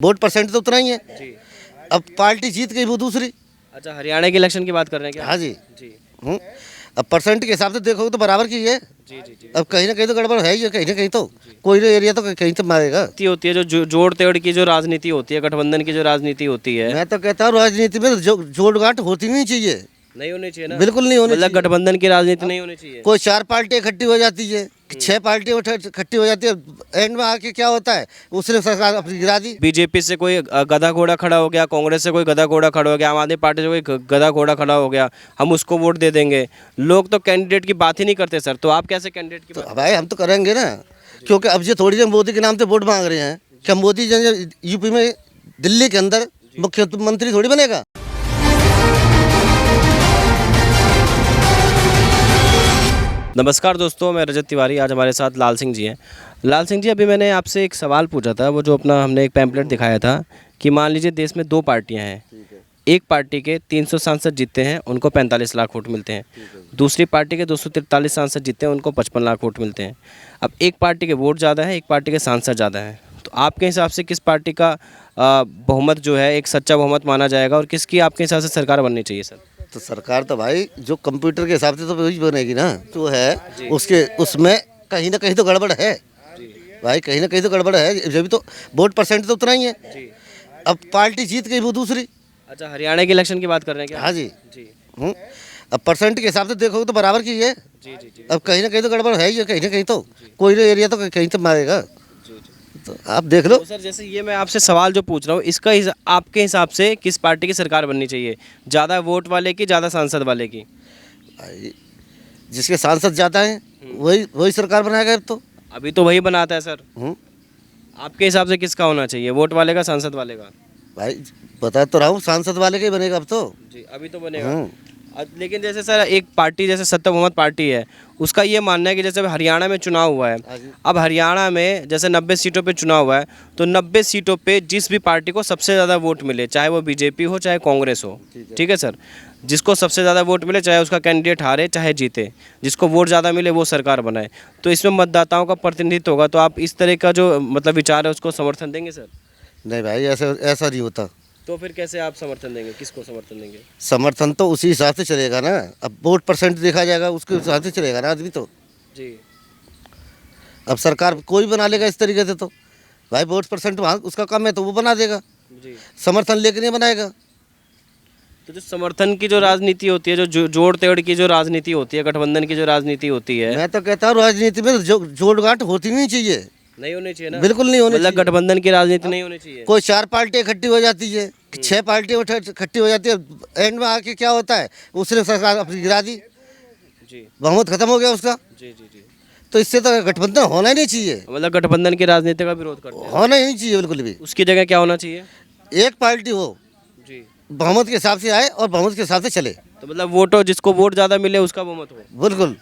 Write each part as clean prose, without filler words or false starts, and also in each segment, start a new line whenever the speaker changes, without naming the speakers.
Vote percent तो उतना ही है।
जी।
अब पार्टी जीत गई वो दूसरी।
अच्छा, हरियाणा के इलेक्शन की बात कर रहे हैं क्या?
हाँ जी।
जी
अब परसेंट के हिसाब से देखोगे तो बराबर की है।
जी जी जी।
अब कहीं ना कहीं तो गड़बड़ है ही है, कहीं ना कहीं तो कोई ना एरिया तो कहीं तो मारेगा।
राजनीति होती है जो जोड़ तोड़ की जो राजनीति होती है, गठबंधन की जो राजनीति होती है,
मैं तो कहता हूँ राजनीति में जोड़ गांठ होती नहीं चाहिए,
नहीं होनी चाहिए ना।
बिल्कुल नहीं होनी
मतलब
चाहिए।
गठबंधन की राजनीति नहीं होनी चाहिए।
कोई 4 पार्टी इकट्ठी हो जाती है, 6 पार्टी इकट्ठी हो जाती है, एंड में आके क्या होता है, उसने सरकार अपनी गिरा दी।
बीजेपी से कोई गधा घोड़ा खड़ा हो गया, कांग्रेस से कोई गधा घोड़ा खड़ा हो गया, आम आदमी पार्टी से कोई गधा घोड़ा खड़ा हो गया, हम उसको वोट दे देंगे। लोग तो कैंडिडेट की बात ही नहीं करते सर, तो आप कैसे कैंडिडेट की
तो
बात?
भाई हम तो करेंगे ना, क्योंकि अब ये थोड़ी देर मोदी के नाम पे वोट मांग रहे हैं। क्या मोदी जन यूपी में, दिल्ली के अंदर मुख्यमंत्री थोड़ी बनेगा।
नमस्कार दोस्तों, मैं रजत तिवारी। आज हमारे साथ लाल सिंह जी हैं। लाल सिंह जी, अभी मैंने आपसे एक सवाल पूछा था, वो जो अपना हमने एक पैम्पलेट दिखाया था कि मान लीजिए देश में 2 पार्टियां हैं, एक पार्टी के 300 सांसद जीतते हैं, उनको 45 लाख वोट मिलते हैं, दूसरी पार्टी के 243 सांसद जीतते हैं, उनको 55 लाख वोट मिलते हैं। अब एक पार्टी के वोट ज़्यादा है, एक पार्टी के सांसद ज़्यादा हैं, तो आपके हिसाब से किस पार्टी का बहुमत जो है एक सच्चा बहुमत माना जाएगा और किसकी आपके हिसाब से सरकार बननी चाहिए सर?
तो सरकार तो भाई जो कंप्यूटर के हिसाब से तो वही बनेगी ना, तो है उसके उसमें कहीं ना कहीं तो गड़बड़ है भाई, कहीं ना कहीं तो गड़बड़ है, जब तो वोट परसेंट तो उतना ही है। अब पार्टी जीत गई वो दूसरी।
अच्छा, हरियाणा के इलेक्शन की बात कर रहे हैं क्या?
हाँ जी।
जी
अब परसेंट के हिसाब से देखोगे तो बराबर की है।
जी जी जी
अब कहीं ना कहीं तो गड़बड़ है ही है, कहीं ना कहीं तो कोई ना एरिया तो कहीं तो मारेगा।
जी जी।
तो आप देख लो।
तो सर, जैसे ये मैं आपसे सवाल जो पूछ रहा हूँ, इसका आपके हिसाब से किस पार्टी की सरकार बननी चाहिए? ज़्यादा वोट वाले की, ज़्यादा सांसद वाले की?
भाई जिसके सांसद ज़्यादा हैं वही वही सरकार बनाएगा अब तो।
अभी तो वही बनाता है सर।
हम्म।
आपके हिसाब से किसका होना चाहिए, वोट वाले का, सांसद वाले का?
भाई बता तो रहा हूँ, सांसद वाले का ही बनेगा अब तो।
जी, अभी तो बनेगा।
हम्म।
लेकिन जैसे सर एक पार्टी जैसे सत्ता बहुमत पार्टी है, उसका ये मानना है कि जैसे अभी हरियाणा में चुनाव हुआ है, अब हरियाणा में जैसे 90 सीटों पे चुनाव हुआ है, तो 90 सीटों पे जिस भी पार्टी को सबसे ज़्यादा वोट मिले, चाहे वो बीजेपी हो चाहे कांग्रेस हो, ठीक है सर, जिसको सबसे ज़्यादा वोट मिले, चाहे उसका कैंडिडेट हारे चाहे जीते, जिसको वोट ज़्यादा मिले वो सरकार बनाए, तो इसमें मतदाताओं का प्रतिनिधित्व होगा। तो आप इस तरह का जो मतलब विचार है उसको समर्थन देंगे सर?
नहीं भाई, ऐसा ऐसा नहीं होता।
तो फिर कैसे आप समर्थन देंगे, किसको समर्थन देंगे?
समर्थन तो उसी हिसाब से चलेगा ना, अब वोट परसेंट देखा जाएगा उसके हिसाब से चलेगा ना आदमी तो।
जी
अब सरकार कोई बना लेगा इस तरीके से, तो भाई वोट परसेंट वहाँ उसका कम है तो वो बना देगा,
जी।
समर्थन लेके नहीं बनाएगा।
तो जो समर्थन की जो राजनीति होती है, जो जोड़ तोड़ की जो राजनीति होती है, गठबंधन की जो राजनीति होती है,
मैं तो कहता हूँ राजनीति में जोड़ गांठ होती नहीं चाहिए,
नहीं होनी चाहिए ना।
बिल्कुल नहीं होनी
मतलब
चाहिए।
गठबंधन की राजनीति नहीं होनी चाहिए।
कोई 4 पार्टी इकट्ठी हो जाती है, 6 पार्टी इकट्ठी हो जाती है, एंड में आके क्या होता है, उसने सरकार अपनी गिरा दी,
जी
बहुमत खत्म हो गया उसका।
जी जी जी।
तो इससे तो गठबंधन होना ही नहीं चाहिए,
मतलब गठबंधन की राजनीति का विरोध करते हैं।
होना ही नहीं चाहिए बिल्कुल भी।
उसकी जगह क्या होना चाहिए?
एक पार्टी हो,
जी।
बहुमत के हिसाब से आए और बहुमत के हिसाब से चले,
तो मतलब वोटो जिसको वोट ज़्यादा मिले उसका बहुमत हो।
बिल्कुल।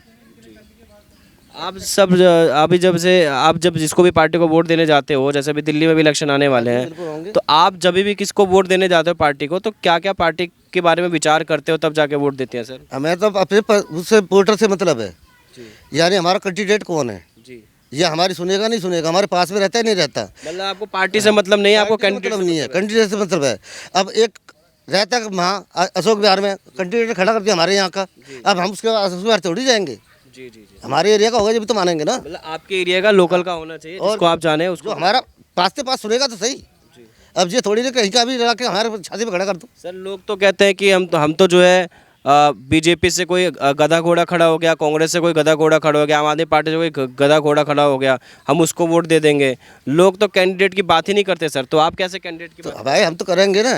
आप सब अभी जब से आप जब जिसको भी पार्टी को वोट देने जाते हो, जैसे अभी दिल्ली में भी इलेक्शन आने वाले
बिल्कुल होंगे।
हैं, तो आप जब भी किसको वोट देने जाते हो पार्टी को, तो क्या क्या पार्टी के बारे में विचार करते हो तब जाके वोट देते हैं सर?
हमें तो अपने उससे वोटर से मतलब है,
जी
यानी हमारा कैंडिडेट कौन है,
जी।
ये हमारी सुनेगा नहीं सुनेगा, हमारे पास में रहता है नहीं रहता।
मतलब आपको पार्टी से मतलब नहीं है, आपको
पार्टी से
कैंडिडेट
मतलब नहीं है, कैंडिडेट से मतलब है। अब एक रहता है वहाँ अशोक विहार में, कैंडिडेट खड़ा कर दिया हमारे यहाँ का, अब हम उसके अशोक विहार थोड़ी जाएंगे,
जी जी जी।
हमारे एरिया का होगा जब तो मानेंगे ना।
मतलब आपके एरिया का लोकल का होना चाहिए,
और
जिसको आप जाने उसको।
जो हमारा पास के पास सुनेगा तो सही। अब ये थोड़ी ना कहीं का भी लगा के हमारे छाती पे खड़ा कर दो।
सर लोग तो कहते हैं कि हम तो जो है बीजेपी से कोई गधा घोड़ा खड़ा हो गया, कांग्रेस से कोई गधा घोड़ा खड़ा हो गया, आम आदमी पार्टी से कोई गधा घोड़ा खड़ा हो गया, हम उसको वोट दे देंगे। लोग तो कैंडिडेट की बात ही नहीं करते सर, तो आप कैसे कैंडिडेट की
तो
बात?
भाई हम तो करेंगे ना,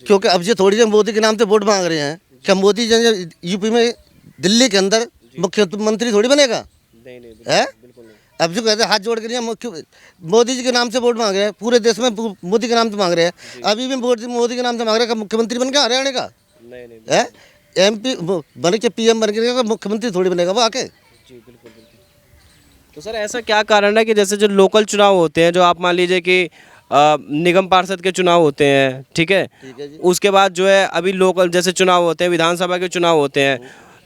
क्योंकि अब ये थोड़ी देर मोदी के नाम से वोट मांग रहे हैं। क्या मोदी जन यूपी में, दिल्ली के अंदर मुख्यमंत्री थोड़ी बनेगा
नहीं नहीं,
है।
बिल्कुल नहीं।
अब जो कहते हैं हाथ जोड़ के नहीं, मोदी जी के नाम से वोट मांग रहे हैं, पूरे देश में मोदी के नाम से मांग रहे हैं, अभी भी मोदी के नाम से मांग रहे हैं। मुख्यमंत्री बन गया हरियाणा का
नहीं नहीं
है, MP बन के PM बन के मुख्यमंत्री थोड़ी बनेगा वो आके।
जी, बिल्कुल बिल्कुल। तो सर ऐसा क्या कारण है कि जैसे जो लोकल चुनाव होते हैं, जो आप मान लीजिए कि निगम पार्षद के चुनाव होते हैं, ठीक है
जी।
उसके बाद जो है अभी लोकल जैसे चुनाव होते हैं, विधानसभा के चुनाव होते हैं,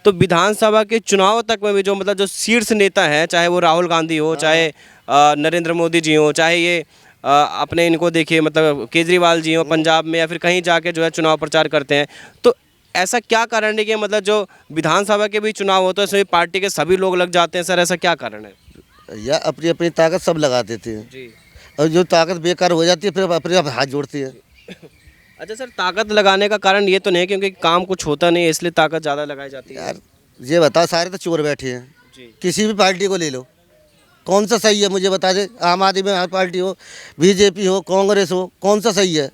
तो विधानसभा के चुनाव तक में भी जो मतलब जो शीर्ष नेता हैं, चाहे वो राहुल गांधी हो, चाहे नरेंद्र मोदी जी हो, चाहे ये अपने इनको देखिए मतलब केजरीवाल जी हो पंजाब में या फिर कहीं जाके जो है चुनाव प्रचार करते हैं, तो ऐसा क्या कारण है कि मतलब जो विधानसभा के भी चुनाव होते हैं उसमें पार्टी के सभी लोग लग जाते हैं? सर ऐसा क्या कारण है?
या अपनी अपनी ताकत सब लगा देते हैं
जी।
और जो ताकत बेकार हो जाती है फिर अपने आप हाथ जोड़ती है।
अच्छा सर, ताकत लगाने का कारण ये तो नहीं है क्योंकि काम कुछ होता नहीं है इसलिए ताकत ज़्यादा लगाई जाती है?
यार ये बताओ, सारे तो चोर बैठे हैं।
जी
किसी भी पार्टी को ले लो, कौन सा सही है मुझे बता दे। आम आदमी पार्टी हो, बीजेपी हो, कांग्रेस हो, कौन सा सही है?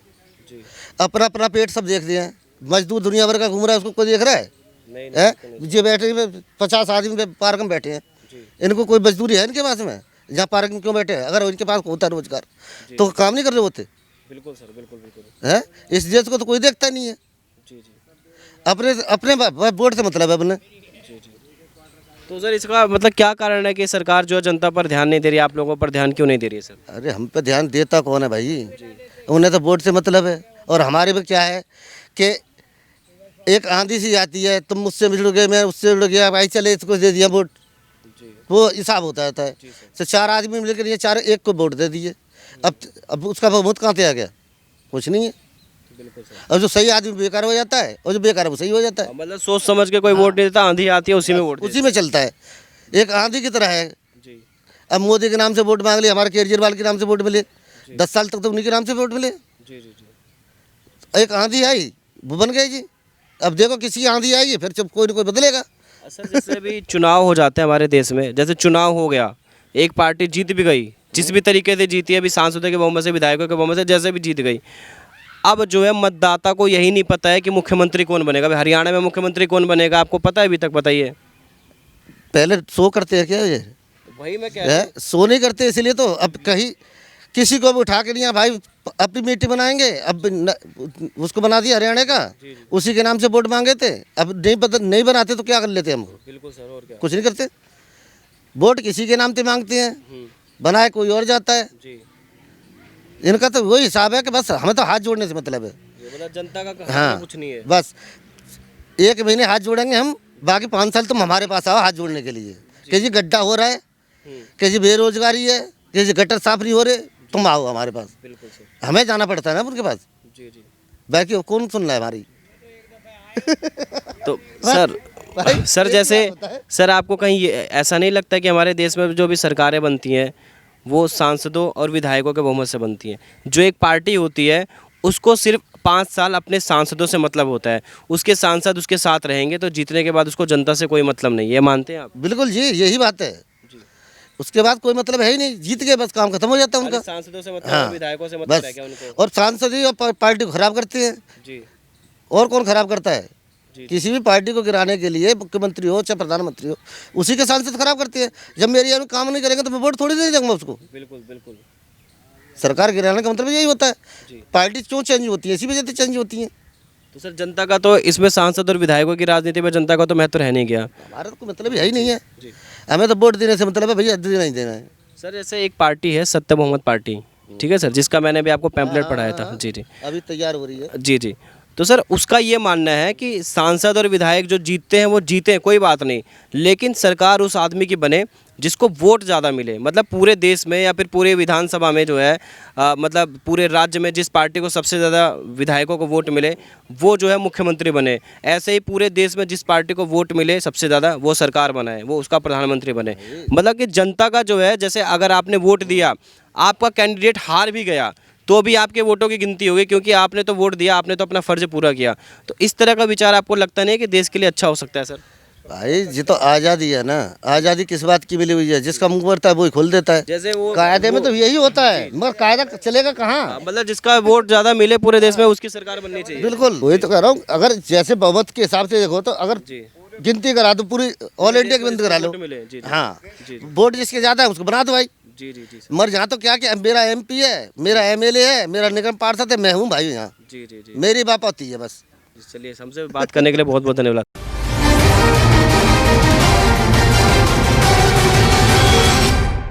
जी।
अपना अपना पेट सब देखते हैं। मजदूर दुनिया भर का घूम रहा है, उसको कोई देख रहा है?
नहीं
है जो बैठे 50 आदमी पार्क में बैठे हैं, इनको कोई मजदूरी है इनके पास में? जहाँ पार्क में क्यों बैठे हैं? अगर इनके पास होता रोजगार तो काम नहीं कर रहे होते
बिल्कुल सर, बिल्कुल बिल्कुल।
है। इस देश को तो कोई देखता नहीं है।
जी जी
अपने अपने वोट से मतलब है अपने।
जी जी। तो सर इसका मतलब क्या कारण है कि सरकार जो है जनता पर ध्यान नहीं दे रही है, आप लोगों पर ध्यान क्यों नहीं दे रही है सर?
अरे हम पे ध्यान देता कौन है भाई? उन्हें तो वोट से मतलब है। और हमारे में क्या है कि एक आंधी सी आती है, तुम मुझसे मिल गए, मैं उससे जुड़ गया, भाई चले इसको दे दिया वोट, वो हिसाब होता रहता है। तो 4 आदमी मिलकर ये 4 एक को वोट दे दिए, अब उसका बहुमत कहाँ से आ गया? कुछ नहीं है।
बिल्कुल सर।
और जो सही आदमी बेकार हो जाता है और जो बेकार है वो सही हो जाता है।
मतलब सोच समझ के कोई वोट नहीं देता, आंधी आती है उसी में वोट
उसी में चलता है, एक आंधी की तरह है।
जी
अब मोदी के नाम से वोट मांग लिए, हमारे केजरीवाल के नाम से वोट मिले, 10 साल तक तो उन्हीं के नाम से वोट मिले।
जी जी जी।
एक आंधी आई वो बन गई जी। अब देखो किसी की आंधी आएगी फिर जब कोई ना कोई बदलेगा।
सर जैसे अभी चुनाव हो जाते हैं हमारे देश में, जैसे चुनाव हो गया, एक पार्टी जीत भी गई, जिस भी तरीके से जीती है, अभी सांसदों के बहुमत से, विधायकों के बहुमत से, जैसे भी जीत गई, अब जो है मतदाता को यही नहीं पता है कि मुख्यमंत्री कौन बनेगा। अभी हरियाणा में मुख्यमंत्री कौन बनेगा आपको पता है? अभी तक बताइए।
पहले शो करते हैं क्या ये?
वही मैं कह
है शो नहीं करते, इसलिए तो अब कहीं किसी को भी उठा के नहीं भाई अपनी मीटिंग बनाएंगे। अब उसको बना दिया हरियाणा का, उसी के नाम से वोट मांगे थे। अब नहीं बनाते तो क्या कर लेते हम?
बिल्कुल सर, और क्या।
कुछ नहीं करते। वोट किसी के नाम से मांगते हैं, बनाए कोई और जाता है।
जी।
इनका तो वही हिसाब है कि बस हमें तो हाथ जोड़ने से मतलब है।
मतलब जनता का
हाँ
कुछ नहीं है।
बस 1 महीने हाथ जोड़ेंगे हम, बाकी 5 साल तुम हमारे पास आओ हाथ जोड़ने के लिए कि जी गड्ढा हो रहा है, कि जी बेरोजगारी है, कि जी गटर साफ नहीं हो रहे, तुम आओ हमारे पास।
बिल्कुल सर।
हमें जाना पड़ता है ना उनके पास।
जी जी।
बाकी कौन सुन रहा है हमारी?
तो सर जैसे सर आपको कहीं ऐसा नहीं लगता कि हमारे देश में जो भी सरकारें बनती हैं वो सांसदों और विधायकों के बहुमत से बनती हैं? जो एक पार्टी होती है उसको सिर्फ 5 साल अपने सांसदों से मतलब होता है, उसके सांसद उसके साथ रहेंगे तो जीतने के बाद उसको जनता से कोई मतलब नहीं, ये मानते हैं आप?
बिल्कुल जी, यही बात है। उसके बाद कोई मतलब है ही नहीं, जीत गए बस, काम खत्म हो जाता है उनका।
सांसदों से मतलब
हाँ,
विधायकों से मतलब
बस।
है क्या उनको?
और सांसद ही और पार्टी को खराब करते हैं।
जी
और कौन खराब करता है?
जी।
किसी भी पार्टी को गिराने के लिए मुख्यमंत्री हो चाहे प्रधानमंत्री हो, उसी के सांसद खराब करते हैं। जब मेरे यहाँ काम नहीं करेंगे तो मैं वोट थोड़ी दे दूंगा उसको।
बिल्कुल बिल्कुल।
सरकार गिराने का मतलब यही होता है।
जी।
पार्टी क्यों चेंज होती है? इसी वजह से चेंज होती है।
तो सर जनता का तो इसमें सांसद और विधायकों की राजनीति में जनता का तो महत्व रह नहीं गया।
हमारा तो कोई मतलब है ही नहीं है।
जी।
हमें तो वोट देने से मतलब है भैया, देना ही देना है।
सर जैसे एक पार्टी है सत्य मोहम्मद पार्टी, ठीक है सर, जिसका मैंने भी आपको पैम्पलेट पढ़ाया था। जी जी
अभी तैयार हो रही है।
जी जी। तो सर उसका ये मानना है कि सांसद और विधायक जो जीतते हैं वो जीते हैं, कोई बात नहीं, लेकिन सरकार उस आदमी की बने जिसको वोट ज़्यादा मिले। मतलब पूरे देश में या फिर पूरे विधानसभा में जो है मतलब पूरे राज्य में जिस पार्टी को सबसे ज़्यादा विधायकों को वोट मिले वो जो है मुख्यमंत्री बने। ऐसे ही पूरे देश में जिस पार्टी को वोट मिले सबसे ज़्यादा वो सरकार बनाए, वो उसका प्रधानमंत्री बने। मतलब कि जनता का जो है, जैसे अगर आपने वोट दिया, आपका कैंडिडेट हार भी गया तो भी आपके वोटों की गिनती होगी क्योंकि आपने तो वोट दिया, आपने तो अपना फ़र्ज पूरा किया। तो इस तरह का विचार आपको लगता नहीं है कि देश के लिए अच्छा हो सकता है सर?
भाई ये तो आज़ादी है ना। आज़ादी किस बात की मिली हुई है? जिसका मुंह भरता है वही खोल देता है।
जैसे वो
कायदे में तो यही होता है, मगर कायदा चलेगा कहाँ?
मतलब जिसका वोट ज़्यादा मिले पूरे देश में उसकी सरकार बननी चाहिए।
बिल्कुल वही तो कह रहा हूँ। अगर जैसे बहुमत के हिसाब से देखो तो अगर
जी।
गिनती करा दो पूरी ऑल इंडिया की गिनती करा लो,
वोट मिले। जी जी।
हाँ
जी
वोट जिसके ज़्यादा है उसको बना दो भाई।
जी जी जी
मगर यहाँ तो क्या कि मेरा MP है, मेरा MLA है, मेरा निगम पार्षद है, मैं हूँ भाई यहाँ,
जी जी जी।
मेरी बात होती है बस।
चलिए, हमसे बात करने के लिए बहुत बहुत धन्यवाद।